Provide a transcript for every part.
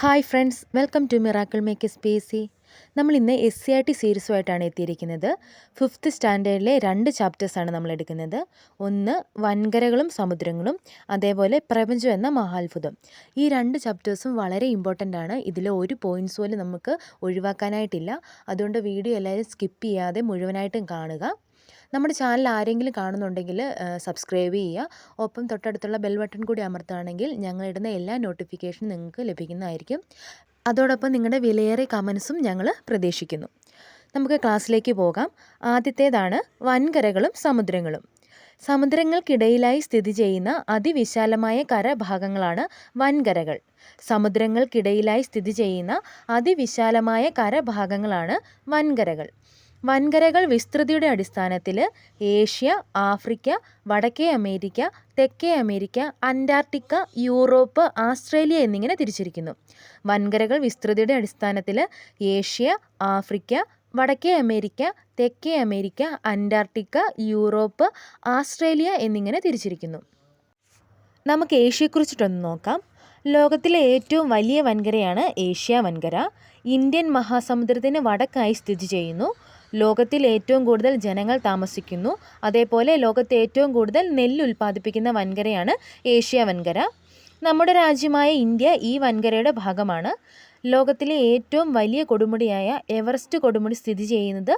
Hi friends, welcome to miracle make space. നമ്മൾ ഇന്ന് SCERT സീരീസുമായിട്ടാണ് എത്തിയിരിക്കുന്നത്. 5th സ്റ്റാൻഡേർഡിലെ 2 ചാപ്റ്റേഴ്സാണ് നമ്മൾ എടുക്കുന്നത്. ഒന്ന് വൻകരകളും സമുദ്രങ്ങളും, അതേപോലെ പ്രപഞ്ചം എന്ന മഹാത്ഭുതം. ഈ 2 ചാപ്റ്റേഴ്സും വളരെ ഇമ്പോർട്ടൻ്റ് ആണ്. ഇതിൽ ഒരു പോയിൻറ്റ്സ് പോലും നമുക്ക് ഒഴിവാക്കാനായിട്ടില്ല. അതുകൊണ്ട് വീഡിയോ എല്ലാവരും സ്കിപ്പ് ചെയ്യാതെ മുഴുവനായിട്ടും കാണുക. നമ്മുടെ ചാനൽ ആരെങ്കിലും കാണുന്നുണ്ടെങ്കിൽ സബ്സ്ക്രൈബ് ചെയ്യുക. ഒപ്പം തൊട്ടടുത്തുള്ള ബെൽ ബട്ടൺ കൂടി അമർത്തുകയാണെങ്കിൽ ഞങ്ങളിടുന്ന എല്ലാ നോട്ടിഫിക്കേഷനും നിങ്ങൾക്ക് ലഭിക്കുന്നതായിരിക്കും. അതോടൊപ്പം നിങ്ങളുടെ വിലയേറിയ കമൻസും ഞങ്ങൾ പ്രതീക്ഷിക്കുന്നു. നമുക്ക് ക്ലാസ്സിലേക്ക് പോകാം. ആദ്യത്തേതാണ് വൻകരകളും സമുദ്രങ്ങളും. സമുദ്രങ്ങൾക്കിടയിലായി സ്ഥിതി ചെയ്യുന്ന അതിവിശാലമായ കരഭാഗങ്ങളാണ് വൻകരകൾ. സമുദ്രങ്ങൾക്കിടയിലായി സ്ഥിതി ചെയ്യുന്ന അതിവിശാലമായ കരഭാഗങ്ങളാണ് വൻകരകൾ. വൻകരകൾ വിസ്തൃതിയുടെ അടിസ്ഥാനത്തിൽ ഏഷ്യ, ആഫ്രിക്ക, വടക്കേ അമേരിക്ക, തെക്കേ അമേരിക്ക, അന്റാർട്ടിക്ക, യൂറോപ്പ്, ആസ്ട്രേലിയ എന്നിങ്ങനെ തിരിച്ചിരിക്കുന്നു. വൻകരകൾ വിസ്തൃതിയുടെ അടിസ്ഥാനത്തിൽ ഏഷ്യ, ആഫ്രിക്ക, വടക്കേ അമേരിക്ക, തെക്കേ അമേരിക്ക, അന്റാർട്ടിക്ക, യൂറോപ്പ്, ആസ്ട്രേലിയ എന്നിങ്ങനെ തിരിച്ചിരിക്കുന്നു. നമുക്ക് ഏഷ്യയെക്കുറിച്ചിട്ടൊന്ന് നോക്കാം. ലോകത്തിലെ ഏറ്റവും വലിയ വൻകരയാണ് ഏഷ്യ വൻകര. ഇന്ത്യൻ മഹാസമുദ്രത്തിന് വടക്കായി സ്ഥിതി ചെയ്യുന്നു. ലോകത്തിൽ ഏറ്റവും കൂടുതൽ ജനങ്ങൾ താമസിക്കുന്നു. അതേപോലെ ലോകത്തെ ഏറ്റവും കൂടുതൽ നെല്ല് ഉൽപ്പാദിപ്പിക്കുന്ന വൻകരയാണ് ഏഷ്യ വൻകര. നമ്മുടെ രാജ്യമായ ഇന്ത്യ ഈ വൻകരയുടെ ഭാഗമാണ്. ലോകത്തിലെ ഏറ്റവും വലിയ കൊടുമുടിയായ എവറസ്റ്റ് കൊടുമുടി സ്ഥിതി ചെയ്യുന്നത്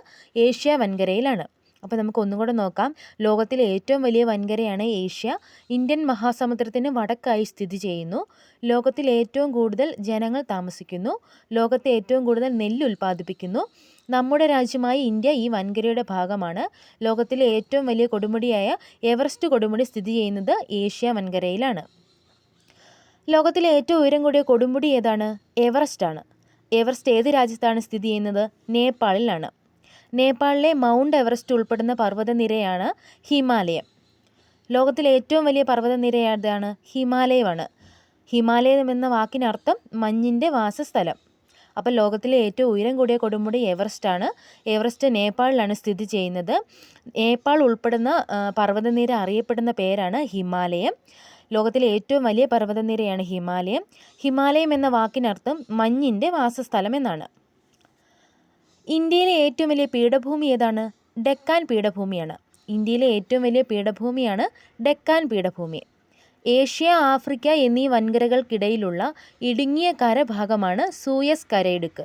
ഏഷ്യ വൻകരയിലാണ്. അപ്പോൾ നമുക്ക് ഒന്നും കൂടെ നോക്കാം. ലോകത്തിലെ ഏറ്റവും വലിയ വൻകരയാണ് ഏഷ്യ. ഇന്ത്യൻ മഹാസമുദ്രത്തിന് വടക്കായി സ്ഥിതി ചെയ്യുന്നു. ലോകത്തിൽ ഏറ്റവും കൂടുതൽ ജനങ്ങൾ താമസിക്കുന്നു. ലോകത്തെ ഏറ്റവും കൂടുതൽ നെല്ല് ഉൽപ്പാദിപ്പിക്കുന്നു. നമ്മുടെ രാജ്യമായ ഇന്ത്യ ഈ വൻകരയുടെ ഭാഗമാണ്. ലോകത്തിലെ ഏറ്റവും വലിയ കൊടുമുടിയായ എവറസ്റ്റ് കൊടുമുടി സ്ഥിതി ചെയ്യുന്നത് ഏഷ്യ വൻകരയിലാണ്. ലോകത്തിലെ ഏറ്റവും ഉയരം കൂടിയ കൊടുമുടി ഏതാണ്? എവറസ്റ്റ് ആണ്. എവറസ്റ്റ് ഏത് രാജ്യത്താണ് സ്ഥിതി ചെയ്യുന്നത്? നേപ്പാളിലാണ്. നേപ്പാളിലെ മൗണ്ട് എവറസ്റ്റ് ഉൾപ്പെടുന്ന പർവ്വതനിരയാണ് ഹിമാലയം. ലോകത്തിലെ ഏറ്റവും വലിയ പർവ്വതനിര ഏതാണ്? ഹിമാലയമാണ്. ഹിമാലയം എന്ന വാക്കിനർത്ഥം മഞ്ഞിൻ്റെ വാസസ്ഥലം. അപ്പോൾ ലോകത്തിലെ ഏറ്റവും ഉയരം കൂടിയ കൊടുമുടി എവറസ്റ്റ് ആണ്. എവറസ്റ്റ് നേപ്പാളിലാണ് സ്ഥിതി ചെയ്യുന്നത്. നേപ്പാൾ ഉൾപ്പെടുന്ന പർവ്വതനിര അറിയപ്പെടുന്ന പേരാണ് ഹിമാലയം. ലോകത്തിലെ ഏറ്റവും വലിയ പർവ്വതനിരയാണ് ഹിമാലയം. ഹിമാലയം എന്ന വാക്കിനർത്ഥം മഞ്ഞിൻ്റെ വാസസ്ഥലം എന്നാണ്. ഇന്ത്യയിലെ ഏറ്റവും വലിയ പീഠഭൂമി ഏതാണ്? ഡെക്കാൻ പീഠഭൂമിയാണ്. ഇന്ത്യയിലെ ഏറ്റവും വലിയ പീഠഭൂമിയാണ് ഡെക്കാൻ പീഠഭൂമി. ഏഷ്യ, ആഫ്രിക്ക എന്നീ വൻകരകൾക്കിടയിലുള്ള ഇടുങ്ങിയ കരഭാഗമാണ് സൂയസ് കരയിടുക്ക്.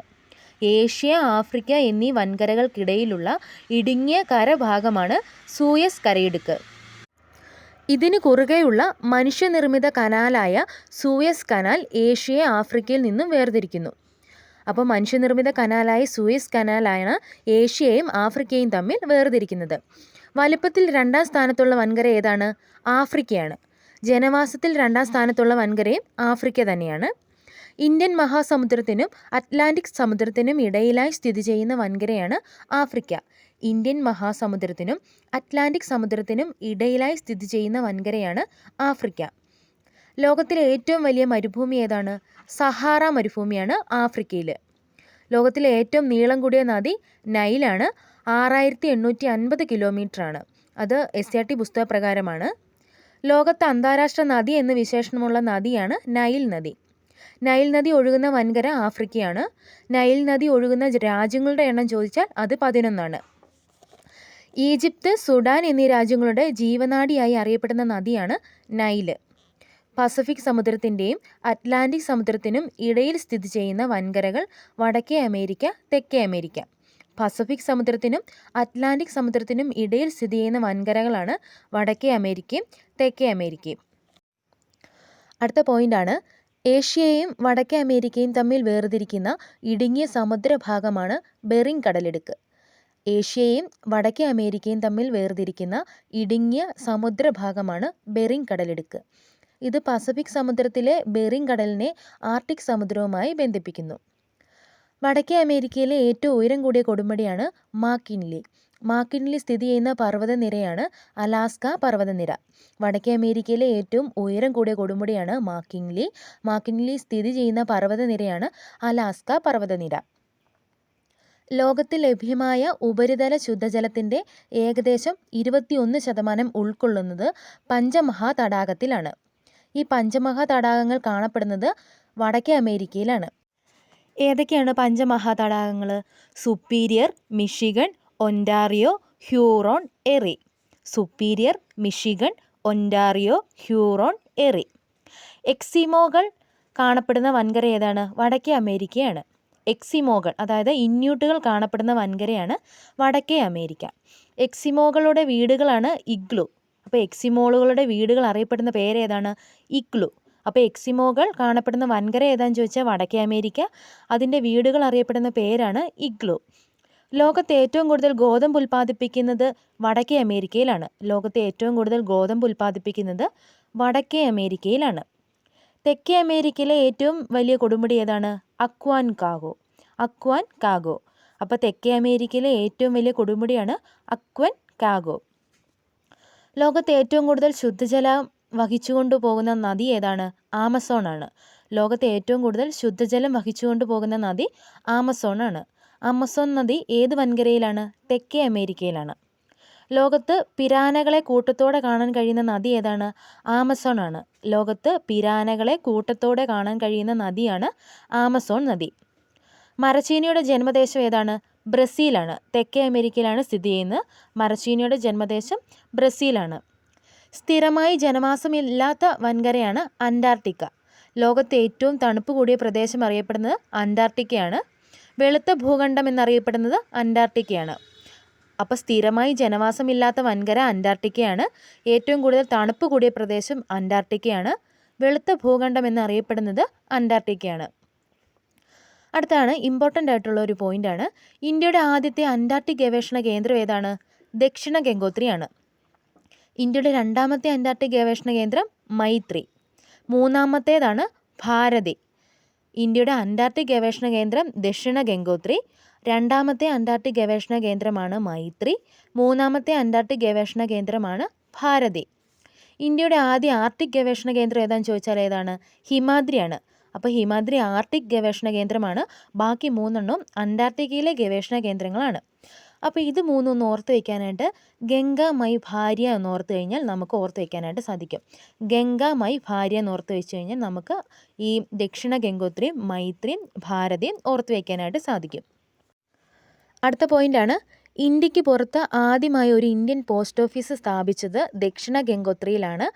ഏഷ്യ, ആഫ്രിക്ക എന്നീ വൻകരകൾക്കിടയിലുള്ള ഇടുങ്ങിയ കരഭാഗമാണ് സൂയസ് കരയിടുക്ക്. ഇതിന് കുറുകെയുള്ള മനുഷ്യനിർമ്മിത കനാലായ സൂയസ് കനാൽ ഏഷ്യയെ ആഫ്രിക്കയിൽ നിന്നും വേർതിരിക്കുന്നു. അപ്പോൾ മനുഷ്യനിർമ്മിത കനാലായ സൂയസ് കനാലാണ് ഏഷ്യയും ആഫ്രിക്കയും തമ്മിൽ വേർതിരിക്കുന്നത്. വലിപ്പത്തിൽ 2ാം സ്ഥാനത്തുള്ള വൻകര ഏതാണ്? ആഫ്രിക്കയാണ്. ജനവാസത്തിൽ 2ാം സ്ഥാനത്തുള്ള വൻകരയും ആഫ്രിക്ക തന്നെയാണ്. ഇന്ത്യൻ മഹാസമുദ്രത്തിനും അറ്റ്ലാന്റിക് സമുദ്രത്തിനും ഇടയിലായി സ്ഥിതി ചെയ്യുന്ന വൻകരയാണ് ആഫ്രിക്ക. ഇന്ത്യൻ മഹാസമുദ്രത്തിനും അറ്റ്ലാന്റിക് സമുദ്രത്തിനും ഇടയിലായി സ്ഥിതി ചെയ്യുന്ന വൻകരയാണ് ആഫ്രിക്ക. ലോകത്തിലെ ഏറ്റവും വലിയ മരുഭൂമി ഏതാണ്? സഹാറ മരുഭൂമിയാണ് ആഫ്രിക്കയിൽ. ലോകത്തിലെ ഏറ്റവും നീളം കൂടിയ നദി നൈലാണ്. 6850 കിലോമീറ്ററാണ്. അത് SCERT പുസ്തകപ്രകാരമാണ്. ലോകത്ത് അന്താരാഷ്ട്ര നദി എന്ന് വിശേഷണമുള്ള നദിയാണ് നൈൽ നദി. നൈൽ നദി ഒഴുകുന്ന വൻകര ആഫ്രിക്കയാണ്. നൈൽ നദി ഒഴുകുന്ന രാജ്യങ്ങളുടെ എണ്ണം ചോദിച്ചാൽ അത് 11ആണ്. ഈജിപ്ത്, സുഡാൻ എന്നീ രാജ്യങ്ങളുടെ ജീവനാഡിയായി അറിയപ്പെടുന്ന നദിയാണ് നൈല്. പസഫിക് സമുദ്രത്തിൻ്റെയും അറ്റ്ലാന്റിക് സമുദ്രത്തിനും ഇടയിൽ സ്ഥിതി ചെയ്യുന്ന വൻകരകൾ വടക്കേ അമേരിക്ക, തെക്കേ അമേരിക്ക. പസഫിക് സമുദ്രത്തിനും അറ്റ്ലാന്റിക് സമുദ്രത്തിനും ഇടയിൽ സ്ഥിതി ചെയ്യുന്ന വൻകരകളാണ് വടക്കേ അമേരിക്കയും തെക്കേ അമേരിക്കയും. അടുത്ത പോയിൻ്റാണ്, ഏഷ്യയെയും വടക്കേ അമേരിക്കയും തമ്മിൽ വേർതിരിക്കുന്ന ഇടുങ്ങിയ സമുദ്രഭാഗമാണ് ബെറിങ് കടലിടുക്ക്. ഏഷ്യയെയും വടക്കേ അമേരിക്കയും തമ്മിൽ വേർതിരിക്കുന്ന ഇടുങ്ങിയ സമുദ്രഭാഗമാണ് ബെറിങ് കടലിടുക്ക്. ഇത് പസഫിക് സമുദ്രത്തിലെ ബെറിങ് കടലിനെ ആർട്ടിക് സമുദ്രവുമായി ബന്ധിപ്പിക്കുന്നു. വടക്കേ അമേരിക്കയിലെ ഏറ്റവും ഉയരം കൂടിയ കൊടുമുടിയാണ് മാക്കിൻലി. മാക്കിൻലി സ്ഥിതി ചെയ്യുന്ന പർവ്വതനിരയാണ് അലാസ്ക പർവ്വതനിര. വടക്കേ അമേരിക്കയിലെ ഏറ്റവും ഉയരം കൂടിയ കൊടുമുടിയാണ് മാക്കിൻലി. മാക്കിൻലി സ്ഥിതി ചെയ്യുന്ന പർവ്വതനിരയാണ് അലാസ്ക പർവ്വതനിര. ലോകത്തിൽ ലഭ്യമായ ഉപരിതല ശുദ്ധജലത്തിൻ്റെ ഏകദേശം 21% ഉൾക്കൊള്ളുന്നത് പഞ്ചമഹാ തടാകത്തിലാണ്. ഈ പഞ്ചമഹാ തടാകങ്ങൾ കാണപ്പെടുന്നത് വടക്കേ അമേരിക്കയിലാണ്. ഏതൊക്കെയാണ് പഞ്ചമഹാതടാകങ്ങൾ? Superior, Michigan, Ontario, Huron, Erie. Superior, Michigan, Ontario, Huron, Erie. എക്സിമോകൾ കാണപ്പെടുന്ന വൻകര ഏതാണ്? വടക്കേ അമേരിക്കയാണ്. എക്സിമോകൾ അതായത് ഇന്യൂട്ടുകൾ കാണപ്പെടുന്ന വൻകരയാണ് വടക്കേ അമേരിക്ക. എക്സിമോകളുടെ വീടുകളാണ് ഇഗ്ലു. അപ്പോൾ എക്സിമോളുകളുടെ വീടുകൾ അറിയപ്പെടുന്ന പേരേതാണ്? ഇഗ്ലു. അപ്പോൾ എക്സിമോകൾ കാണപ്പെടുന്ന വൻകര ഏതാണെന്ന് ചോദിച്ചാൽ വടക്കേ അമേരിക്ക. അതിൻ്റെ വീടുകൾ അറിയപ്പെടുന്ന പേരാണ് ഇഗ്ലു. ലോകത്ത് ഏറ്റവും കൂടുതൽ ഗോതമ്പ് ഉൽപ്പാദിപ്പിക്കുന്നത് വടക്കേ അമേരിക്കയിലാണ്. ലോകത്തെ ഏറ്റവും കൂടുതൽ ഗോതമ്പ് ഉൽപ്പാദിപ്പിക്കുന്നത് വടക്കേ അമേരിക്കയിലാണ്. തെക്കേ അമേരിക്കയിലെ ഏറ്റവും വലിയ കൊടുമുടി ഏതാണ്? അക്വാൻ കാഗോ. അക്വാൻ കാഗോ. അപ്പോൾ തെക്കേ അമേരിക്കയിലെ ഏറ്റവും വലിയ കൊടുമുടിയാണ് അക്വൻ കാഗോ. ലോകത്ത് ഏറ്റവും കൂടുതൽ ശുദ്ധജലം വഹിച്ചുകൊണ്ടു പോകുന്ന നദി ഏതാണ്? ആമസോൺ ആണ്. ലോകത്തെ ഏറ്റവും കൂടുതൽ ശുദ്ധജലം വഹിച്ചുകൊണ്ടു പോകുന്ന നദി ആമസോൺ ആണ്. ആമസോൺ നദി ഏത് വൻകരയിലാണ്? തെക്കേ അമേരിക്കയിലാണ്. ലോകത്ത് പിരാനകളെ കൂട്ടത്തോടെ കാണാൻ കഴിയുന്ന നദി ഏതാണ്? ആമസോൺ ആണ്. ലോകത്ത് പിരാനകളെ കൂട്ടത്തോടെ കാണാൻ കഴിയുന്ന നദിയാണ് ആമസോൺ നദി. മരച്ചീനിയുടെ ജന്മദേശം ഏതാണ്? ബ്രസീലാണ്. തെക്കേ അമേരിക്കയിലാണ് സ്ഥിതി ചെയ്യുന്നത്. മരച്ചീനിയുടെ ജന്മദേശം ബ്രസീലാണ്. സ്ഥിരമായി ജനവാസമില്ലാത്ത വൻകരയാണ് അന്റാർട്ടിക്ക. ലോകത്തെ ഏറ്റവും തണുപ്പ് കൂടിയ പ്രദേശം അറിയപ്പെടുന്നത് അന്റാർട്ടിക്കയാണ്. വെളുത്ത ഭൂഖണ്ഡം എന്നറിയപ്പെടുന്നത് അന്റാർട്ടിക്കയാണ്. അപ്പോൾ സ്ഥിരമായി ജനവാസമില്ലാത്ത വൻകര അന്റാർട്ടിക്കയാണ്. ഏറ്റവും കൂടുതൽ തണുപ്പ് കൂടിയ പ്രദേശം അന്റാർട്ടിക്കയാണ്. വെളുത്ത ഭൂഖണ്ഡം എന്നറിയപ്പെടുന്നത് അന്റാർട്ടിക്കയാണ്. അടുത്താണ് ഇമ്പോർട്ടൻ്റ് ആയിട്ടുള്ള ഒരു പോയിൻ്റാണ്. ഇന്ത്യയുടെ ആദ്യത്തെ അന്റാർട്ടിക് ഗവേഷണ കേന്ദ്രം ഏതാണ്? ദക്ഷിണ ഗംഗോത്രിയാണ്. ഇന്ത്യയുടെ രണ്ടാമത്തെ അന്റാർട്ടിക് ഗവേഷണ കേന്ദ്രം മൈത്രി. മൂന്നാമത്തേതാണ് ഭാരതി. ഇന്ത്യയുടെ അന്റാർട്ടിക് ഗവേഷണ കേന്ദ്രം ദക്ഷിണ ഗംഗോത്രി. രണ്ടാമത്തെ അന്റാർട്ടിക് ഗവേഷണ കേന്ദ്രമാണ് മൈത്രി. മൂന്നാമത്തെ അന്റാർട്ടിക് ഗവേഷണ കേന്ദ്രമാണ് ഭാരതി. ഇന്ത്യയുടെ ആദ്യ ആർട്ടിക് ഗവേഷണ കേന്ദ്രം ഏതാണെന്ന് ചോദിച്ചാൽ ഏതാണ്? ഹിമാദ്രിയാണ്. അപ്പോൾ ഹിമാദ്രി ആർട്ടിക് ഗവേഷണ കേന്ദ്രമാണ്. ബാക്കി മൂന്നെണ്ണവും അന്റാർട്ടിക്കയിലെ ഗവേഷണ കേന്ദ്രങ്ങളാണ്. അപ്പോൾ ഇത് മൂന്നൊന്ന് ഓർത്ത് വയ്ക്കാനായിട്ട് ഗംഗ മൈ ഭാര്യ എന്ന് ഓർത്ത് കഴിഞ്ഞാൽ നമുക്ക് ഓർത്ത് വയ്ക്കാനായിട്ട് സാധിക്കും. ഗംഗ മൈ ഭാര്യ എന്ന് ഓർത്ത് വെച്ച് കഴിഞ്ഞാൽ നമുക്ക് ഈ ദക്ഷിണ ഗംഗോത്രിയും മൈത്രിയും ഭാരതിയും ഓർത്ത് വയ്ക്കാനായിട്ട് സാധിക്കും. അടുത്ത പോയിൻ്റാണ്, ഇന്ത്യക്ക് പുറത്ത് ആദ്യമായി ഒരു ഇന്ത്യൻ പോസ്റ്റ് ഓഫീസ് സ്ഥാപിച്ചത് ദക്ഷിണ ഗംഗോത്രിയിലാണ്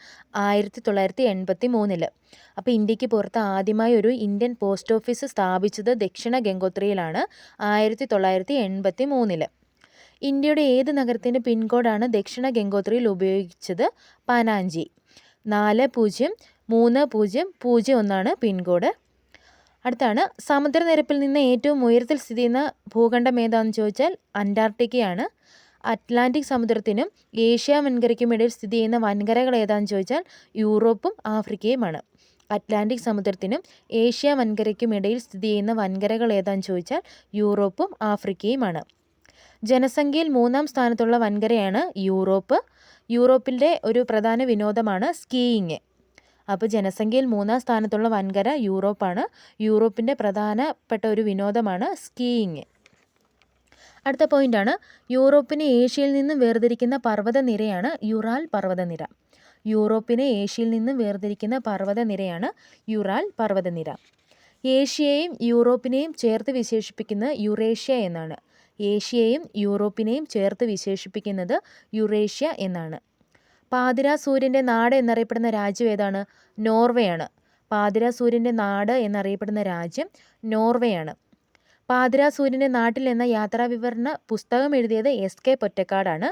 1983. അപ്പോൾ ഇന്ത്യക്ക് പുറത്ത് ആദ്യമായി ഒരു ഇന്ത്യൻ പോസ്റ്റ് ഓഫീസ് സ്ഥാപിച്ചത് ദക്ഷിണ ഗംഗോത്രിയിലാണ് 1983. ഇന്ത്യയുടെ ഏത് നഗരത്തിൻ്റെ പിൻകോഡാണ് ദക്ഷിണ ഗംഗോത്രിയിൽ ഉപയോഗിച്ചത്? പനാജി. 403001 പിൻകോഡ്. അടുത്താണ്, സമുദ്രനിരപ്പിൽ നിന്ന് ഏറ്റവും ഉയരത്തിൽ സ്ഥിതി ചെയ്യുന്ന ഭൂഖണ്ഡം ഏതാണെന്ന് ചോദിച്ചാൽ അന്റാർട്ടിക്കയാണ്. അറ്റ്ലാന്റിക് സമുദ്രത്തിനും ഏഷ്യ വൻകരയ്ക്കും ഇടയിൽ സ്ഥിതി ചെയ്യുന്ന വൻകരകൾ ഏതാണെന്ന് ചോദിച്ചാൽ യൂറോപ്പും ആഫ്രിക്കയുമാണ്. അറ്റ്ലാന്റിക് സമുദ്രത്തിനും ഏഷ്യ വൻകരയ്ക്കും ഇടയിൽ സ്ഥിതി ചെയ്യുന്ന വൻകരകൾ ഏതാണെന്ന് ചോദിച്ചാൽ യൂറോപ്പും ആഫ്രിക്കയുമാണ്. ജനസംഖ്യയിൽ 3-ാം സ്ഥാനത്തുള്ള വൻകരയാണ് യൂറോപ്പ്. യൂറോപ്പിൻ്റെ ഒരു പ്രധാന വിനോദമാണ് സ്കീയിങ്. അപ്പോൾ ജനസംഖ്യയിൽ 3-ാം സ്ഥാനത്തുള്ള വൻകര യൂറോപ്പാണ്. യൂറോപ്പിൻ്റെ പ്രധാനപ്പെട്ട ഒരു വിനോദമാണ് സ്കീയിങ്. അടുത്ത പോയിൻ്റാണ്, യൂറോപ്പിനെ ഏഷ്യയിൽ നിന്നും വേർതിരിക്കുന്ന പർവ്വതനിരയാണ് യുറാൽ പർവ്വതനിര. യൂറോപ്പിനെ ഏഷ്യയിൽ നിന്നും വേർതിരിക്കുന്ന പർവ്വതനിരയാണ് യുറാൽ പർവ്വതനിര. ഏഷ്യയെയും യൂറോപ്പിനെയും ചേർത്ത് വിശേഷിപ്പിക്കുന്നത് യുറേഷ്യ എന്നാണ്. ഏഷ്യയെയും യൂറോപ്പിനെയും ചേർത്ത് വിശേഷിപ്പിക്കുന്നത് യുറേഷ്യ എന്നാണ്. പാതിരാ സൂര്യൻ്റെ നാട് എന്നറിയപ്പെടുന്ന രാജ്യം ഏതാണ്? നോർവേയാണ്. പാതിരാ സൂര്യൻ്റെ നാട് എന്നറിയപ്പെടുന്ന രാജ്യം നോർവേയാണ്. പാതിരാ സൂര്യൻ്റെ നാട്ടിൽ എന്ന യാത്രാവിവരണ പുസ്തകം എഴുതിയത് എസ്.കെ. പൊറ്റക്കാടാണ്.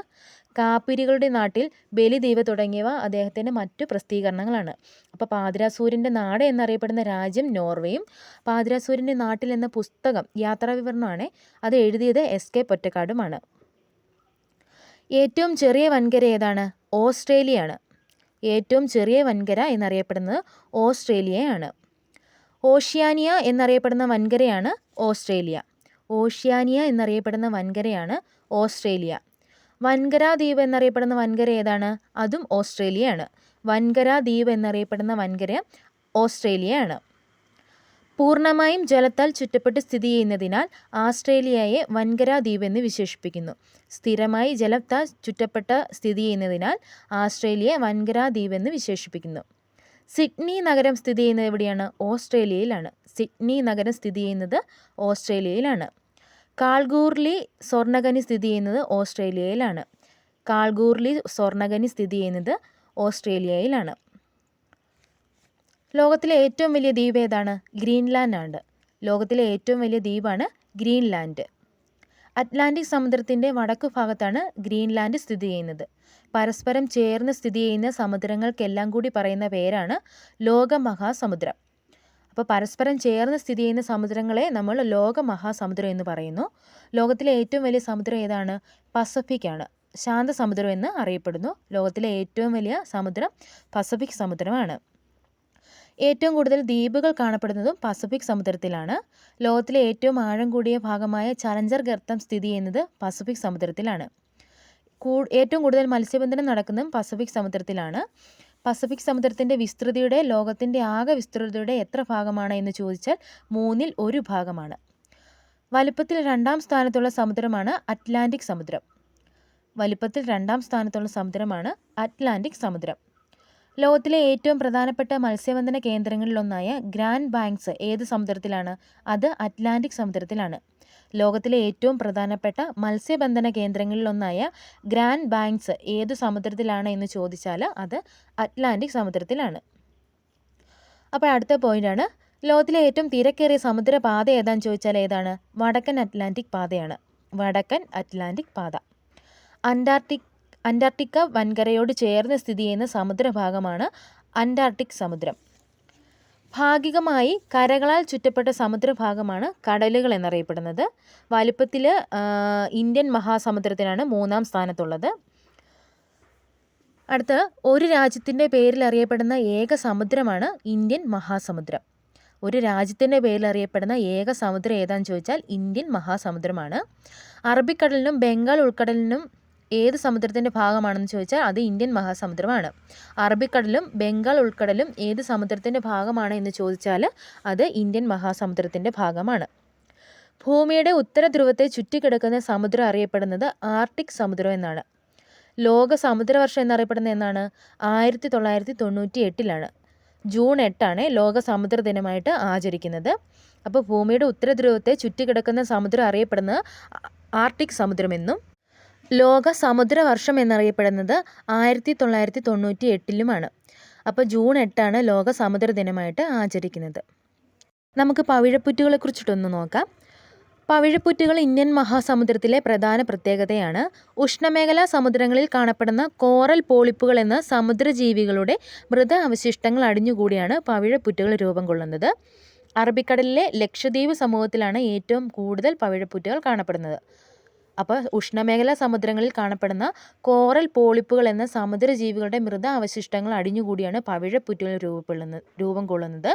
കാപ്പിരികളുടെ നാട്ടിൽ, ബലിദീപ് തുടങ്ങിയവ അദ്ദേഹത്തിൻ്റെ മറ്റു പ്രസിദ്ധീകരണങ്ങളാണ്. അപ്പോൾ പാതിരാ സൂര്യൻ്റെ നാട് എന്നറിയപ്പെടുന്ന രാജ്യം നോർവേയും പാതിരാ സൂര്യൻ്റെ നാട്ടിൽ എന്ന പുസ്തകം യാത്രാവിവരണമാണ് അത് എഴുതിയത് എസ്.കെ. പൊറ്റക്കാടുമാണ്. ഏറ്റവും ചെറിയ വൻകര ഏതാണ്? ഓസ്ട്രേലിയയാണ്. ഏറ്റവും ചെറിയ വൻകര എന്നറിയപ്പെടുന്നത് ഓസ്ട്രേലിയയാണ്. ഓഷ്യാനിയ എന്നറിയപ്പെടുന്ന വൻകരയാണ് ഓസ്ട്രേലിയ. ഓഷ്യാനിയ എന്നറിയപ്പെടുന്ന വൻകരയാണ് ഓസ്ട്രേലിയ. വൻകര ദ്വീപ് എന്നറിയപ്പെടുന്ന വൻകര ഏതാണ്? അതും ഓസ്ട്രേലിയയാണ്. വൻകര ദ്വീപ് എന്നറിയപ്പെടുന്ന വൻകര ഓസ്ട്രേലിയയാണ്. പൂർണ്ണമായും ജലത്താൽ ചുറ്റപ്പെട്ട് സ്ഥിതി ചെയ്യുന്നതിനാൽ ആസ്ട്രേലിയയെ വൻകര ദ്വീപ് എന്ന് വിശേഷിപ്പിക്കുന്നു. സ്ഥിരമായി ജലത്താൽ ചുറ്റപ്പെട്ട് സ്ഥിതി ചെയ്യുന്നതിനാൽ ആസ്ട്രേലിയയെ വൻകര ദ്വീപ് എന്ന് വിശേഷിപ്പിക്കുന്നു. സിഡ്നി നഗരം സ്ഥിതി ചെയ്യുന്നത് എവിടെയാണ്? ഓസ്ട്രേലിയയിലാണ്. സിഡ്നി നഗരം സ്ഥിതി ചെയ്യുന്നത് ഓസ്ട്രേലിയയിലാണ്. കാൾഗൂർലി സ്വർണ്ണഖനി സ്ഥിതി ചെയ്യുന്നത് ഓസ്ട്രേലിയയിലാണ്. കാൾഗൂർലി സ്വർണ്ണഖനി സ്ഥിതി ചെയ്യുന്നത് ഓസ്ട്രേലിയയിലാണ്. ലോകത്തിലെ ഏറ്റവും വലിയ ദ്വീപ് ഏതാണ്? ഗ്രീൻലാൻഡ് ആണ്. ലോകത്തിലെ ഏറ്റവും വലിയ ദ്വീപാണ് ഗ്രീൻലാൻഡ്. അറ്റ്ലാന്റിക് സമുദ്രത്തിൻ്റെ വടക്കു ഭാഗത്താണ് ഗ്രീൻലാൻഡ് സ്ഥിതി ചെയ്യുന്നത്. പരസ്പരം ചേർന്ന് സ്ഥിതി ചെയ്യുന്ന സമുദ്രങ്ങൾക്കെല്ലാം കൂടി പറയുന്ന പേരാണ് ലോകമഹാസമുദ്രം. അപ്പോൾ പരസ്പരം ചേർന്ന് സ്ഥിതി ചെയ്യുന്ന സമുദ്രങ്ങളെ നമ്മൾ ലോകമഹാസമുദ്രം എന്ന് പറയുന്നു. ലോകത്തിലെ ഏറ്റവും വലിയ സമുദ്രം ഏതാണ്? പസഫിക് ആണ്. ശാന്തസമുദ്രം എന്ന് അറിയപ്പെടുന്നു. ലോകത്തിലെ ഏറ്റവും വലിയ സമുദ്രം പസഫിക് സമുദ്രമാണ്. ഏറ്റവും കൂടുതൽ ദ്വീപുകൾ കാണപ്പെടുന്നതും പസഫിക് സമുദ്രത്തിലാണ്. ലോകത്തിലെ ഏറ്റവും ആഴം കൂടിയ ഭാഗമായ ചലഞ്ചർ ഗർത്തം സ്ഥിതി ചെയ്യുന്നത് പസഫിക് സമുദ്രത്തിലാണ്. ഏറ്റവും കൂടുതൽ മത്സ്യബന്ധനം നടക്കുന്നതും പസഫിക് സമുദ്രത്തിലാണ്. പസഫിക് സമുദ്രത്തിൻ്റെ വിസ്തൃതിയുടെ ലോകത്തിൻ്റെ ആകെ വിസ്തൃതിയുടെ എത്ര ഭാഗമാണ് എന്ന് ചോദിച്ചാൽ 1/3 ഭാഗമാണ്. വലിപ്പത്തിൽ 2ാം സ്ഥാനത്തുള്ള സമുദ്രമാണ് അറ്റ്ലാന്റിക് സമുദ്രം. വലിപ്പത്തിൽ 2ാം സ്ഥാനത്തുള്ള സമുദ്രമാണ് അറ്റ്ലാന്റിക് സമുദ്രം. ലോകത്തിലെ ഏറ്റവും പ്രധാനപ്പെട്ട മത്സ്യബന്ധന കേന്ദ്രങ്ങളിലൊന്നായ ഗ്രാൻഡ് ബാങ്ക്സ് ഏത് സമുദ്രത്തിലാണ്? അത് അറ്റ്ലാന്റിക് സമുദ്രത്തിലാണ്. ലോകത്തിലെ ഏറ്റവും പ്രധാനപ്പെട്ട മത്സ്യബന്ധന കേന്ദ്രങ്ങളിലൊന്നായ ഗ്രാൻഡ് ബാങ്ക്സ് ഏത് സമുദ്രത്തിലാണ് എന്ന് ചോദിച്ചാൽ അത് അറ്റ്ലാന്റിക് സമുദ്രത്തിലാണ്. അപ്പോൾ അടുത്ത പോയിൻ്റാണ്, ലോകത്തിലെ ഏറ്റവും തിരക്കേറിയ സമുദ്രപാത ഏതാണെന്ന് ചോദിച്ചാൽ ഏതാണ്? വടക്കൻ അറ്റ്ലാന്റിക് പാതയാണ്. വടക്കൻ അറ്റ്ലാന്റിക് പാത. അന്റാർട്ടിക്ക വൻകരയോട് ചേർന്ന് സ്ഥിതി ചെയ്യുന്ന സമുദ്രഭാഗമാണ് അന്റാർട്ടിക് സമുദ്രം. ഭാഗികമായി കരകളാൽ ചുറ്റപ്പെട്ട സമുദ്രഭാഗമാണ് കടലുകൾ എന്നറിയപ്പെടുന്നത്. വലിപ്പത്തിൽ ഇന്ത്യൻ മഹാസമുദ്രത്തിനാണ് 3ാം സ്ഥാനത്തുള്ളത്. അടുത്ത് ഒരു രാജ്യത്തിൻ്റെ പേരിൽ അറിയപ്പെടുന്ന ഏക സമുദ്രമാണ് ഇന്ത്യൻ മഹാസമുദ്രം. ഒരു രാജ്യത്തിൻ്റെ പേരിൽ അറിയപ്പെടുന്ന ഏക സമുദ്രം ഏതാണെന്ന് ചോദിച്ചാൽ ഇന്ത്യൻ മഹാസമുദ്രമാണ്. അറബിക്കടലിനും ബംഗാൾ ഉൾക്കടലിനും ഏത് സമുദ്രത്തിൻ്റെ ഭാഗമാണെന്ന് ചോദിച്ചാൽ അത് ഇന്ത്യൻ മഹാസമുദ്രമാണ്. അറബിക്കടലും ബംഗാൾ ഉൾക്കടലും ഏത് സമുദ്രത്തിൻ്റെ ഭാഗമാണ് എന്ന് ചോദിച്ചാൽ അത് ഇന്ത്യൻ മഹാസമുദ്രത്തിൻ്റെ ഭാഗമാണ്. ഭൂമിയുടെ ഉത്തര ധ്രുവത്തെ ചുറ്റിക്കിടക്കുന്ന സമുദ്രം അറിയപ്പെടുന്നത് ആർട്ടിക് സമുദ്രം എന്നാണ്. ലോക സമുദ്രവർഷം എന്നറിയപ്പെടുന്നത് എന്നാണ്? 1998 ജൂൺ 8 ലോക സമുദ്ര ദിനമായിട്ട് ആചരിക്കുന്നത്. അപ്പോൾ ഭൂമിയുടെ ഉത്തര ധ്രുവത്തെ ചുറ്റിക്കിടക്കുന്ന സമുദ്രം അറിയപ്പെടുന്നത് ആർട്ടിക് സമുദ്രമെന്നും ലോക സമുദ്രവർഷം എന്നറിയപ്പെടുന്നത് 1998 അപ്പോൾ ജൂൺ 8 ലോക സമുദ്ര ദിനമായിട്ട് ആചരിക്കുന്നത്. നമുക്ക് പവിഴപ്പുറ്റുകളെ കുറിച്ചിട്ടൊന്ന് നോക്കാം. പവിഴപ്പുറ്റുകൾ ഇന്ത്യൻ മഹാസമുദ്രത്തിലെ പ്രധാന പ്രത്യേകതയാണ്. ഉഷ്ണമേഖലാ സമുദ്രങ്ങളിൽ കാണപ്പെടുന്ന കോറൽ പോളിപ്പുകൾ എന്ന സമുദ്രജീവികളുടെ മൃത അവശിഷ്ടങ്ങൾ അടിഞ്ഞുകൂടിയാണ് പവിഴപ്പുറ്റുകൾ രൂപം കൊള്ളുന്നത്. അറബിക്കടലിലെ ലക്ഷദ്വീപ് സമൂഹത്തിലാണ് ഏറ്റവും കൂടുതൽ പവിഴപ്പുറ്റുകൾ കാണപ്പെടുന്നത്. അപ്പോൾ ഉഷ്ണമേഖലാ സമുദ്രങ്ങളിൽ കാണപ്പെടുന്ന കോറൽ പോളിപ്പുകൾ എന്ന സമുദ്രജീവികളുടെ മൃത അവശിഷ്ടങ്ങൾ അടിഞ്ഞുകൂടിയാണ് പവിഴപ്പുറ്റുകൾ രൂപം കൊള്ളുന്നത്.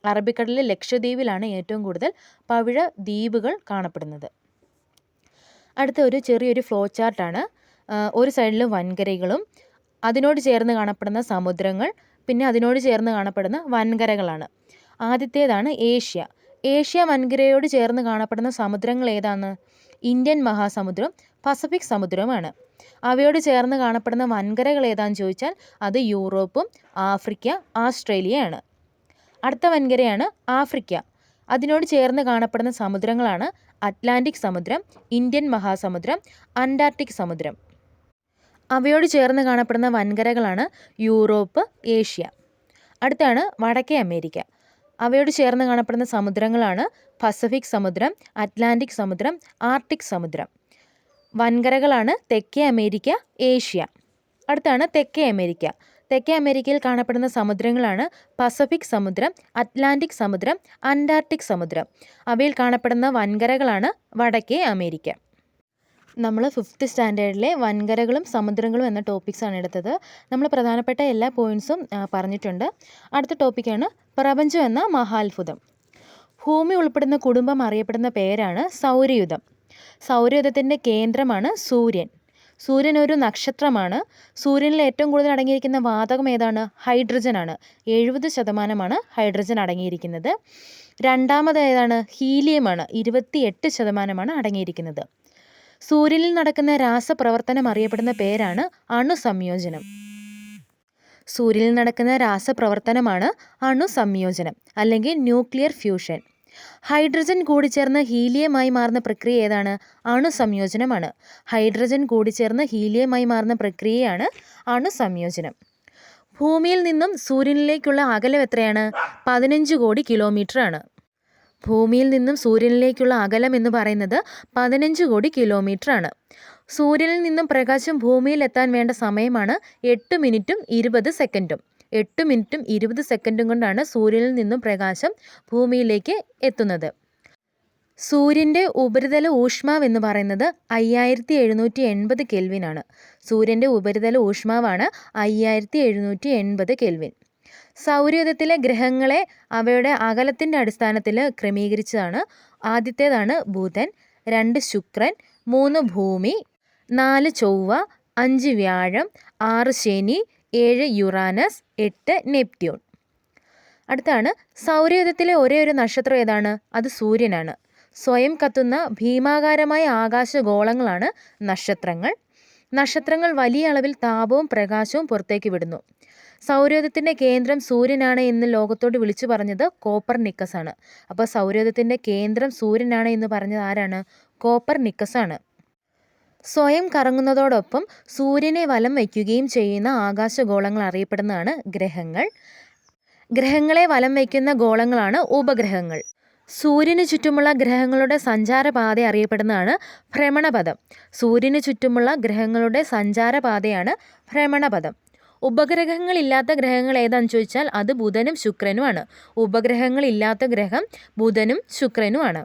അറബിക്കടലിലെ ലക്ഷദ്വീപിലാണ് ഏറ്റവും കൂടുതൽ പവിഴ ദ്വീപുകൾ കാണപ്പെടുന്നത്. അടുത്ത ഒരു ചെറിയൊരു ഫ്ലോ ചാർട്ടാണ്. ഒരു സൈഡിൽ വൻകരകളും അതിനോട് ചേർന്ന് കാണപ്പെടുന്ന സമുദ്രങ്ങൾ, പിന്നെ അതിനോട് ചേർന്ന് കാണപ്പെടുന്ന വൻകരകളാണ്. ആദ്യത്തേതാണ് ഏഷ്യ. ഏഷ്യ വൻകരയോട് ചേർന്ന് കാണപ്പെടുന്ന സമുദ്രങ്ങൾ ഏതാണ്? ഇന്ത്യൻ മഹാസമുദ്രം, പസഫിക് സമുദ്രവുമാണ്. അവയോട് ചേർന്ന് കാണപ്പെടുന്ന വൻകരകൾ ഏതാണെന്ന് ചോദിച്ചാൽ അത് യൂറോപ്പും ആഫ്രിക്ക, ആസ്ട്രേലിയയാണ്. അടുത്ത വൻകരയാണ് ആഫ്രിക്ക. അതിനോട് ചേർന്ന് കാണപ്പെടുന്ന സമുദ്രങ്ങളാണ് അറ്റ്ലാന്റിക് സമുദ്രം, ഇന്ത്യൻ മഹാസമുദ്രം, അന്റാർട്ടിക് സമുദ്രം. അവയോട് ചേർന്ന് കാണപ്പെടുന്ന വൻകരകളാണ് യൂറോപ്പ്, ഏഷ്യ. അടുത്താണ് വടക്കേ അമേരിക്ക. അവയോട് ചേർന്ന് കാണപ്പെടുന്ന സമുദ്രങ്ങളാണ് പസഫിക് സമുദ്രം, അറ്റ്ലാന്റിക് സമുദ്രം, ആർട്ടിക് സമുദ്രം. വൻകരകളാണ് തെക്കേ അമേരിക്ക, ഏഷ്യ. അടുത്താണ് തെക്കേ അമേരിക്ക. തെക്കേ അമേരിക്കയിൽ കാണപ്പെടുന്ന സമുദ്രങ്ങളാണ് പസഫിക് സമുദ്രം, അറ്റ്ലാന്റിക് സമുദ്രം, അന്റാർട്ടിക് സമുദ്രം. അവയിൽ കാണപ്പെടുന്ന വൻകരകളാണ് വടക്കേ അമേരിക്ക. നമ്മൾ 5th സ്റ്റാൻഡേർഡിലെ വൻകരകളും സമുദ്രങ്ങളും എന്ന ടോപ്പിക്സാണ് എടുത്തത്. നമ്മൾ പ്രധാനപ്പെട്ട എല്ലാ പോയിൻറ്സും പറഞ്ഞിട്ടുണ്ട്. അടുത്ത ടോപ്പിക്കാണ് പ്രപഞ്ചം എന്ന മഹാത്ഭുതം. ഭൂമി ഉൾപ്പെടുന്ന കുടുംബം അറിയപ്പെടുന്ന പേരാണ് സൗരയൂഥം. സൗരയൂഥത്തിൻ്റെ കേന്ദ്രമാണ് സൂര്യൻ. സൂര്യൻ ഒരു നക്ഷത്രമാണ്. സൂര്യനിൽ ഏറ്റവും കൂടുതൽ അടങ്ങിയിരിക്കുന്ന വാതകം ഏതാണ്? ഹൈഡ്രജനാണ്. 70% ഹൈഡ്രജൻ അടങ്ങിയിരിക്കുന്നത്. രണ്ടാമത് ഏതാണ്? ഹീലിയമാണ്. 28% അടങ്ങിയിരിക്കുന്നത്. സൂര്യനിൽ നടക്കുന്ന രാസപ്രവർത്തനം അറിയപ്പെടുന്ന പേരാണ് അണുസംയോജനം. സൂര്യനിൽ നടക്കുന്ന രാസപ്രവർത്തനമാണ് അണുസംയോജനം അല്ലെങ്കിൽ ന്യൂക്ലിയർ ഫ്യൂഷൻ. ഹൈഡ്രജൻ കൂടിച്ചേർന്ന് ഹീലിയമായി മാറുന്ന പ്രക്രിയ ഏതാണ്? അണുസംയോജനമാണ്. ഹൈഡ്രജൻ കൂടിച്ചേർന്ന് ഹീലിയമായി മാറുന്ന പ്രക്രിയയാണ് അണുസംയോജനം. ഭൂമിയിൽ നിന്നും സൂര്യനിലേക്കുള്ള അകലം എത്രയാണ്? 15 കോടി കിലോമീറ്റർ ആണ്. ഭൂമിയിൽ നിന്നും സൂര്യനിലേക്കുള്ള അകലം എന്ന് പറയുന്നത് 15 കോടി കിലോമീറ്റർ ആണ്. സൂര്യനിൽ നിന്നും പ്രകാശം ഭൂമിയിൽ എത്താൻ വേണ്ട സമയമാണ് 8 മിനിറ്റും 20 സെക്കൻഡും. 8 മിനിറ്റും 20 സെക്കൻഡും കൊണ്ടാണ് സൂര്യനിൽ നിന്നും പ്രകാശം ഭൂമിയിലേക്ക് എത്തുന്നത്. സൂര്യൻ്റെ ഉപരിതല ഊഷ്മാവ് എന്ന് പറയുന്നത് 5780 കെൽവിനാണ്. സൂര്യൻ്റെ ഉപരിതല ഊഷ്മാവാണ് 5780 കെൽവിൻ. സൗരയൂഥത്തിലെ ഗ്രഹങ്ങളെ അവയുടെ അകലത്തിൻ്റെ അടിസ്ഥാനത്തിൽ ക്രമീകരിച്ചതാണ്. ആദ്യത്തേതാണ് ബുധൻ, 2 ശുക്രൻ, 3 ഭൂമി, 4 ചൊവ്വ, 5 വ്യാഴം, 6 ശനി, 7 യുറാനസ്, 8 നെപ്റ്റ്യൂൺ. അടുത്താണ് സൗരയൂഥത്തിലെ ഒരേ ഒരു നക്ഷത്രം ഏതാണ്? അത് സൂര്യനാണ്. സ്വയം കത്തുന്ന ഭീമാകാരമായ ആകാശഗോളങ്ങളാണ് നക്ഷത്രങ്ങൾ. നക്ഷത്രങ്ങൾ വലിയ അളവിൽ താപവും പ്രകാശവും പുറത്തേക്ക് വിടുന്നു. സൗരയൂഥത്തിൻ്റെ കേന്ദ്രം സൂര്യനാണ് എന്ന് ലോകത്തോട് വിളിച്ചു പറഞ്ഞത് കോപ്പർനിക്കസ് ആണ്. അപ്പോൾ സൗരയൂഥത്തിൻ്റെ കേന്ദ്രം സൂര്യനാണ് എന്ന് പറഞ്ഞത് ആരാണ്? കോപ്പർനിക്കസ് ആണ്. സ്വയം കറങ്ങുന്നതോടൊപ്പം സൂര്യനെ വലം വയ്ക്കുകയും ചെയ്യുന്ന ആകാശഗോളങ്ങൾ അറിയപ്പെടുന്നതാണ് ഗ്രഹങ്ങൾ. ഗ്രഹങ്ങളെ വലം വയ്ക്കുന്ന ഗോളങ്ങളാണ് ഉപഗ്രഹങ്ങൾ. സൂര്യന് ചുറ്റുമുള്ള ഗ്രഹങ്ങളുടെ സഞ്ചാരപാത അറിയപ്പെടുന്നതാണ് ഭ്രമണപഥം. സൂര്യന് ചുറ്റുമുള്ള ഗ്രഹങ്ങളുടെ സഞ്ചാരപാതയാണ് ഭ്രമണപഥം. ഉപഗ്രഹങ്ങളില്ലാത്ത ഗ്രഹങ്ങൾ ഏതാണെന്ന് ചോദിച്ചാൽ അത് ബുധനും ശുക്രനുമാണ്. ഉപഗ്രഹങ്ങളില്ലാത്ത ഗ്രഹം ബുധനും ശുക്രനുമാണ്.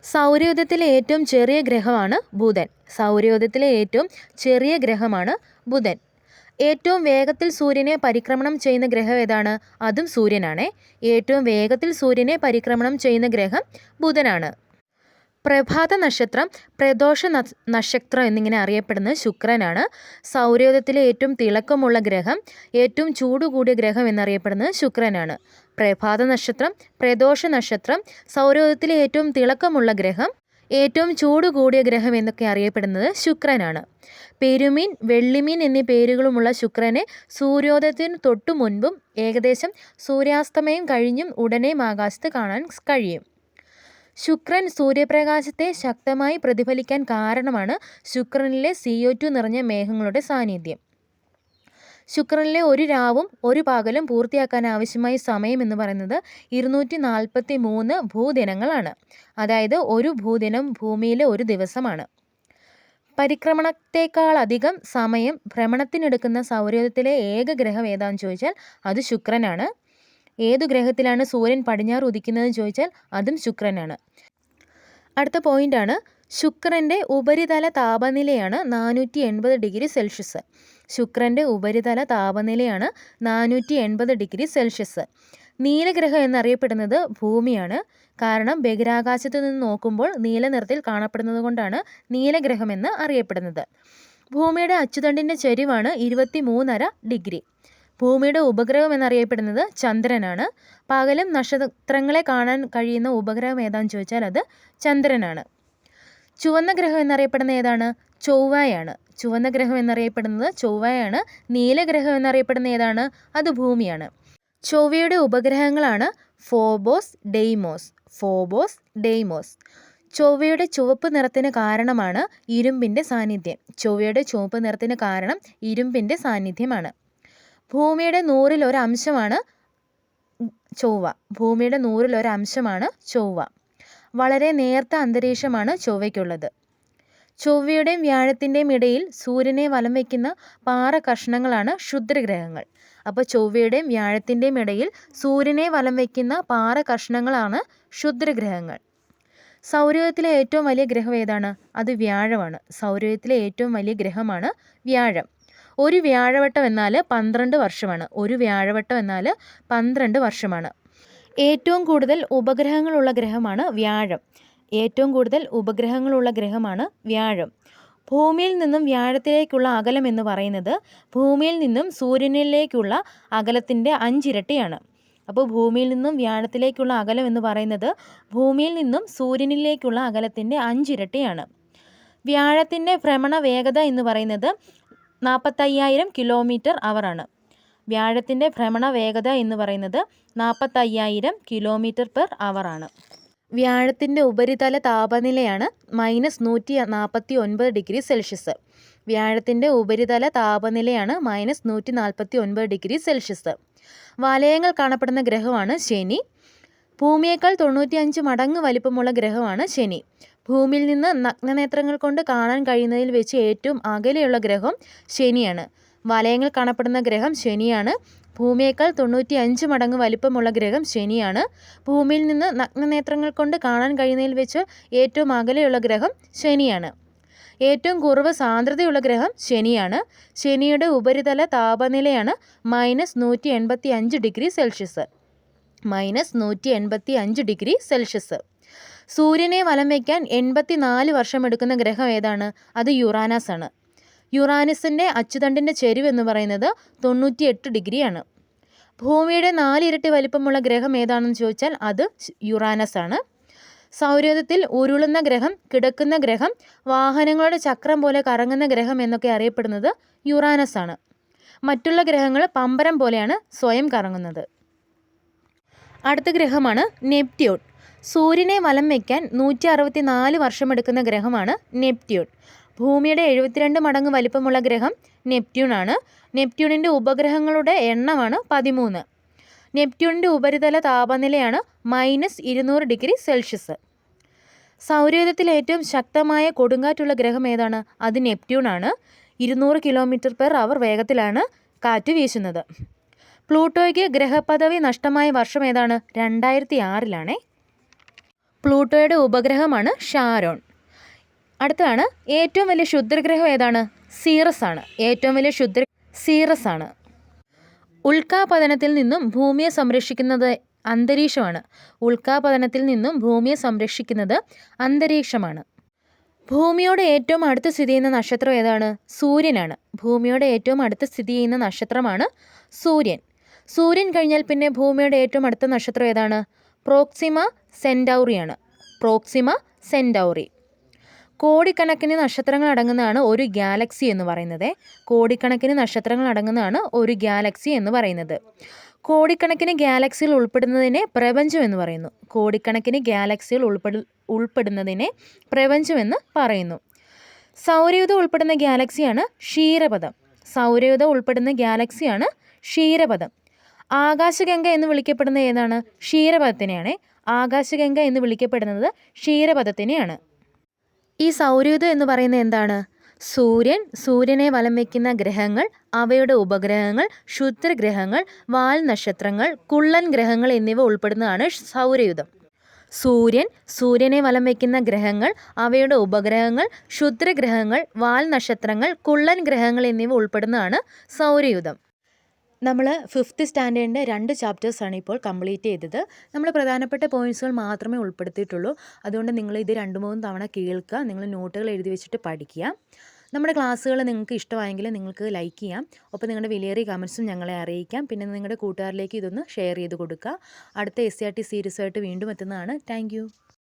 സൗരയൂഥത്തിലെ ഏറ്റവും ചെറിയ ഗ്രഹമാണ് ബുധൻ. സൗരയൂഥത്തിലെ ഏറ്റവും ചെറിയ ഗ്രഹമാണ് ബുധൻ. ഏറ്റവും വേഗത്തിൽ സൂര്യനെ പരിക്രമണം ചെയ്യുന്ന ഗ്രഹം ഏതാണ്? അതും സൂര്യനാണ്. ഏറ്റവും വേഗത്തിൽ സൂര്യനെ പരിക്രമണം ചെയ്യുന്ന ഗ്രഹം ബുധനാണ്. പ്രഭാത നക്ഷത്രം, പ്രദോഷ നക്ഷത്രം എന്നിങ്ങനെ അറിയപ്പെടുന്നത് ശുക്രനാണ്. സൗരയൂഥത്തിലെ ഏറ്റവും തിളക്കമുള്ള ഗ്രഹം, ഏറ്റവും ചൂട് കൂടിയ ഗ്രഹം എന്നറിയപ്പെടുന്നത് ശുക്രനാണ്. പ്രഭാത നക്ഷത്രം, പ്രദോഷ നക്ഷത്രം, സൗരയൂഥത്തിലെ ഏറ്റവും തിളക്കമുള്ള ഗ്രഹം, ഏറ്റവും ചൂട് കൂടിയ ഗ്രഹം എന്നൊക്കെ അറിയപ്പെടുന്നത് ശുക്രനാണ്. പെരുമീൻ, വെള്ളിമീൻ എന്നീ പേരുകളുമുള്ള ശുക്രനെ സൂര്യോദയത്തിന് തൊട്ടു മുൻപും ഏകദേശം സൂര്യാസ്തമയം കഴിഞ്ഞും ഉടനെയും ആകാശത്ത് കാണാൻ കഴിയും. ശുക്രൻ സൂര്യപ്രകാശത്തെ ശക്തമായി പ്രതിഫലിക്കാൻ കാരണമാണ് ശുക്രനിലെ CO2 നിറഞ്ഞ മേഘങ്ങളുടെ സാന്നിധ്യം. ശുക്രനിലെ ഒരു രാവും ഒരു പകലും പൂർത്തിയാക്കാൻ ആവശ്യമായ സമയം എന്ന് പറയുന്നത് 243 ഭൂദിനങ്ങളാണ്. അതായത് ഒരു ഭൂദിനം ഭൂമിയിലെ ഒരു ദിവസമാണ്. പരിക്രമണത്തെക്കാളധികം സമയം ഭ്രമണത്തിനെടുക്കുന്ന സൗരയൂഥത്തിലെ ഏക ഗ്രഹം ഏതാണെന്ന് ചോദിച്ചാൽ അത് ശുക്രനാണ്. ഏതു ഗ്രഹത്തിലാണ് സൂര്യൻ പടിഞ്ഞാറ് ഉദിക്കുന്നതെന്ന് ചോദിച്ചാൽ അതും ശുക്രനാണ്. അടുത്ത പോയിൻ്റാണ് ശുക്രൻ്റെ ഉപരിതല താപനിലയാണ് 480 ഡിഗ്രി സെൽഷ്യസ്. ശുക്രൻ്റെ ഉപരിതല താപനിലയാണ് 480 ഡിഗ്രി സെൽഷ്യസ്. നീലഗ്രഹം എന്നറിയപ്പെടുന്നത് ഭൂമിയാണ്. കാരണം ബഹിരാകാശത്തു നിന്ന് നോക്കുമ്പോൾ നീല നിറത്തിൽ കാണപ്പെടുന്നത് കൊണ്ടാണ് നീലഗ്രഹം എന്ന് അറിയപ്പെടുന്നത്. ഭൂമിയുടെ അച്ചുതണ്ടിൻ്റെ ചരിവാണ് 23.5 ഡിഗ്രി. ഭൂമിയുടെ ഉപഗ്രഹം എന്നറിയപ്പെടുന്നത് ചന്ദ്രനാണ്. പകലും നക്ഷത്രങ്ങളെ കാണാൻ കഴിയുന്ന ഉപഗ്രഹം ഏതാണെന്ന് ചോദിച്ചാൽ അത് ചന്ദ്രനാണ്. ചുവന്ന ഗ്രഹം എന്നറിയപ്പെടുന്ന ഏതാണ്? ചൊവ്വയാണ്. ചുവന്ന ഗ്രഹം എന്നറിയപ്പെടുന്നത് ചൊവ്വയാണ്. നീലഗ്രഹം എന്നറിയപ്പെടുന്ന ഏതാണ്? അത് ഭൂമിയാണ്. ചൊവ്വയുടെ ഉപഗ്രഹങ്ങളാണ് ഫോബോസ്, ഡെയ്മോസ്. Phobos, Deimos. ചൊവ്വയുടെ ചുവപ്പ് നിറത്തിന് കാരണമാണ് ഇരുമ്പിൻ്റെ സാന്നിധ്യം. ചൊവ്വയുടെ ചുവപ്പ് നിറത്തിന് കാരണം ഇരുമ്പിൻ്റെ സാന്നിധ്യമാണ്. ഭൂമിയുടെ 100-ൽ 1 അംശമാണ് ചൊവ്വ. ഭൂമിയുടെ 100-ൽ 1 അംശമാണ് ചൊവ്വ. വളരെ നേർത്ത അന്തരീക്ഷമാണ് ചൊവ്വയ്ക്കുള്ളത്. ചൊവ്വയുടെയും വ്യാഴത്തിൻ്റെയും ഇടയിൽ സൂര്യനെ വലം വയ്ക്കുന്ന പാറ കഷ്ണങ്ങളാണ് ക്ഷുദ്രഗ്രഹങ്ങൾ. അപ്പോൾ ചൊവ്വയുടെയും വ്യാഴത്തിൻ്റെയും ഇടയിൽ സൂര്യനെ വലം വയ്ക്കുന്ന പാറ കഷ്ണങ്ങളാണ് ക്ഷുദ്രഗ്രഹങ്ങൾ. സൗരയൂഥത്തിലെ ഏറ്റവും വലിയ ഗ്രഹം ഏതാണ്? അത് വ്യാഴമാണ്. സൗരയൂഥത്തിലെ ഏറ്റവും വലിയ ഗ്രഹമാണ് വ്യാഴം. ഒരു വ്യാഴവട്ടം എന്നാൽ 12 വർഷമാണ്. ഒരു വ്യാഴവട്ടം എന്നാൽ 12 വർഷമാണ്. ഏറ്റവും കൂടുതൽ ഉപഗ്രഹങ്ങളുള്ള ഗ്രഹമാണ് വ്യാഴം. ഏറ്റവും കൂടുതൽ ഉപഗ്രഹങ്ങളുള്ള ഗ്രഹമാണ് വ്യാഴം. ഭൂമിയിൽ നിന്നും വ്യാഴത്തിലേക്കുള്ള അകലം എന്ന് പറയുന്നത് ഭൂമിയിൽ നിന്നും സൂര്യനിലേക്കുള്ള അകലത്തിൻ്റെ 5 ഇരട്ടിയാണ്. അപ്പോൾ ഭൂമിയിൽ നിന്നും വ്യാഴത്തിലേക്കുള്ള അകലം എന്ന് പറയുന്നത് ഭൂമിയിൽ നിന്നും സൂര്യനിലേക്കുള്ള അകലത്തിൻ്റെ 5 ഇരട്ടിയാണ്. വ്യാഴത്തിൻ്റെ ഭ്രമണ വേഗത എന്ന് പറയുന്നത് 45,000 കിലോമീറ്റർ/ആണ്. വ്യാഴത്തിൻ്റെ ഭ്രമണ വേഗത എന്ന് പറയുന്നത് 45,000 km/h ആണ്. വ്യാഴത്തിൻ്റെ ഉപരിതല താപനിലയാണ് -149°C. വ്യാഴത്തിൻ്റെ ഉപരിതല താപനിലയാണ് -149°C. വലയങ്ങൾ കാണപ്പെടുന്ന ഗ്രഹമാണ് ശനി. ഭൂമിയേക്കാൾ 95 മടങ്ങ് വലിപ്പമുള്ള ഗ്രഹമാണ് ശനി. ഭൂമിയിൽ നിന്ന് നഗ്നനേത്രങ്ങൾ കൊണ്ട് കാണാൻ കഴിയുന്നതിൽ വെച്ച് ഏറ്റവും അകലെയുള്ള ഗ്രഹം ശനിയാണ്. വലയങ്ങൾ കാണപ്പെടുന്ന ഗ്രഹം ശനിയാണ്. ഭൂമിയേക്കാൾ 95 മടങ്ങ് വലിപ്പമുള്ള ഗ്രഹം ശനിയാണ്. ഭൂമിയിൽ നിന്ന് നഗ്നനേത്രങ്ങൾ കൊണ്ട് കാണാൻ കഴിയുന്നതിൽ വെച്ച് ഏറ്റവും അകലെയുള്ള ഗ്രഹം ശനിയാണ്. ഏറ്റവും കുറവ് സാന്ദ്രതയുള്ള ഗ്രഹം ശനിയാണ്. ശനിയുടെ ഉപരിതല താപനിലയാണ് -185°C. -185°C. സൂര്യനെ വലം വയ്ക്കാൻ 84 വർഷമെടുക്കുന്ന ഗ്രഹം ഏതാണ്? അത് യുറാനസ് ആണ്. യുറാനസിൻ്റെ അച്ചുതണ്ടിൻ്റെ ചെരിവ് എന്ന് പറയുന്നത് 98° ആണ്. ഭൂമിയുടെ 4 ഇരട്ടി വലിപ്പമുള്ള ഗ്രഹം ഏതാണെന്ന് ചോദിച്ചാൽ അത് യുറാനസ് ആണ്. സൗരയൂഥത്തിൽ ഉരുളുന്ന ഗ്രഹം, കിടക്കുന്ന ഗ്രഹം, വാഹനങ്ങളുടെ ചക്രം പോലെ കറങ്ങുന്ന ഗ്രഹം എന്നൊക്കെ അറിയപ്പെടുന്നത് യുറാനസ് ആണ്. മറ്റുള്ള ഗ്രഹങ്ങൾ പമ്പരം പോലെയാണ് സ്വയം കറങ്ങുന്നത്. അടുത്ത ഗ്രഹമാണ് നെപ്റ്റ്യൂൺ. സൂര്യനെ വലം വയ്ക്കാൻ 164 വർഷമെടുക്കുന്ന ഗ്രഹമാണ് നെപ്റ്റ്യൂൺ. ഭൂമിയുടെ 72 മടങ്ങ് വലിപ്പമുള്ള ഗ്രഹം നെപ്റ്റ്യൂൺ ആണ്. നെപ്റ്റ്യൂണിൻ്റെ ഉപഗ്രഹങ്ങളുടെ എണ്ണമാണ് 13. നെപ്റ്റ്യൂണിൻ്റെ ഉപരിതല താപനിലയാണ് -200°C. സൗരയൂഥത്തിൽ ഏറ്റവും ശക്തമായ കൊടുങ്കാറ്റുള്ള ഗ്രഹം ഏതാണ്? അത് നെപ്റ്റ്യൂൺ ആണ്. 200 km/h വേഗത്തിലാണ് കാറ്റ് വീശുന്നത്. പ്ലൂട്ടോയ്ക്ക് ഗ്രഹപദവി നഷ്ടമായ വർഷം ഏതാണ്? 2006 പ്ലൂട്ടോയുടെ ഉപഗ്രഹമാണ് ഷാരോൺ. അടുത്താണ് ഏറ്റവും വലിയ ക്ഷുദ്രഗ്രഹം ഏതാണ്? സീറസ് ആണ്. ഏറ്റവും വലിയ സീറസ് ആണ്. ഉൽക്കാപതനത്തിൽ നിന്നും ഭൂമിയെ സംരക്ഷിക്കുന്നത് അന്തരീക്ഷമാണ്. ഉൽക്കാപതനത്തിൽ നിന്നും ഭൂമിയെ സംരക്ഷിക്കുന്നത് അന്തരീക്ഷമാണ്. ഭൂമിയോട് ഏറ്റവും അടുത്ത് സ്ഥിതി ചെയ്യുന്ന നക്ഷത്രം ഏതാണ്? സൂര്യനാണ്. ഭൂമിയോട് ഏറ്റവും അടുത്ത് സ്ഥിതി ചെയ്യുന്ന നക്ഷത്രമാണ് സൂര്യൻ. സൂര്യൻ കഴിഞ്ഞാൽ പിന്നെ ഭൂമിയുടെ ഏറ്റവും അടുത്ത നക്ഷത്രം ഏതാണ്? പ്രോക്സിമ സെൻറ്റൗറിയാണ്. പ്രോക്സിമ സെൻറ്റൗറി. കോടിക്കണക്കിന് നക്ഷത്രങ്ങൾ അടങ്ങുന്നതാണ് ഒരു ഗാലക്സി എന്ന് പറയുന്നത്. കോടിക്കണക്കിന് നക്ഷത്രങ്ങൾ അടങ്ങുന്നതാണ് ഒരു ഗാലക്സി എന്ന് പറയുന്നത്. കോടിക്കണക്കിന് ഗാലക്സികൾ ഉൾപ്പെടുന്നതിനെ പ്രപഞ്ചം എന്ന് പറയുന്നു. കോടിക്കണക്കിന് ഗാലക്സികൾ ഉൾപ്പെടുന്നതിനെ പ്രപഞ്ചം എന്ന് പറയുന്നു. സൗരയൂഥം ഉൾപ്പെടുന്ന ഗാലക്സിയാണ് ക്ഷീരപഥം. സൗരയൂഥം ഉൾപ്പെടുന്ന ഗാലക്സിയാണ് ക്ഷീരപഥം. ആകാശഗംഗ എന്ന് വിളിക്കപ്പെടുന്നത് ഏതാണ്? ക്ഷീരപഥത്തിനെയാണ്. ആകാശഗംഗ എന്ന് വിളിക്കപ്പെടുന്നത് ക്ഷീരപഥത്തിനെയാണ്. ഈ സൗരയൂഥം എന്ന് പറയുന്നത് എന്താണ്? സൂര്യൻ, സൂര്യനെ വലം വയ്ക്കുന്ന ഗ്രഹങ്ങൾ, അവയുടെ ഉപഗ്രഹങ്ങൾ, ക്ഷുദ്രഗ്രഹങ്ങൾ, വാൽ നക്ഷത്രങ്ങൾ, കുള്ളൻ ഗ്രഹങ്ങൾ എന്നിവ ഉൾപ്പെടുന്നതാണ് സൗരയൂഥം. സൂര്യൻ, സൂര്യനെ വലം വയ്ക്കുന്ന ഗ്രഹങ്ങൾ, അവയുടെ ഉപഗ്രഹങ്ങൾ, ക്ഷുദ്രഗ്രഹങ്ങൾ, വാൽ നക്ഷത്രങ്ങൾ, കുള്ളൻ ഗ്രഹങ്ങൾ എന്നിവ ഉൾപ്പെടുന്നതാണ് സൗരയൂഥം. നമ്മൾ 5th സ്റ്റാൻഡേർഡിൻ്റെ 2 ചാപ്റ്റേഴ്സാണ് ഇപ്പോൾ കംപ്ലീറ്റ് ചെയ്തത്. നമ്മൾ പ്രധാനപ്പെട്ട പോയിൻറ്റ്സുകൾ മാത്രമേ ഉൾപ്പെടുത്തിയിട്ടുള്ളൂ. അതുകൊണ്ട് നിങ്ങൾ ഇത് 2-3 തവണ കേൾക്കുക. നിങ്ങൾ നോട്ടുകൾ എഴുതി വെച്ചിട്ട് പഠിക്കുക. നമ്മുടെ ക്ലാസ്സുകൾ നിങ്ങൾക്ക് ഇഷ്ടമായെങ്കിൽ നിങ്ങൾക്ക് ലൈക്ക് ചെയ്യാം. ഒപ്പം നിങ്ങളുടെ വിലയേറിയ കമൻസും ഞങ്ങളെ അറിയിക്കാം. പിന്നെ നിങ്ങളുടെ കൂട്ടുകാരിലേക്ക് ഇതൊന്ന് ഷെയർ ചെയ്ത് കൊടുക്കുക. അടുത്ത SCRT സീരീസുമായിട്ട് വീണ്ടും എത്തുന്നതാണ്. താങ്ക്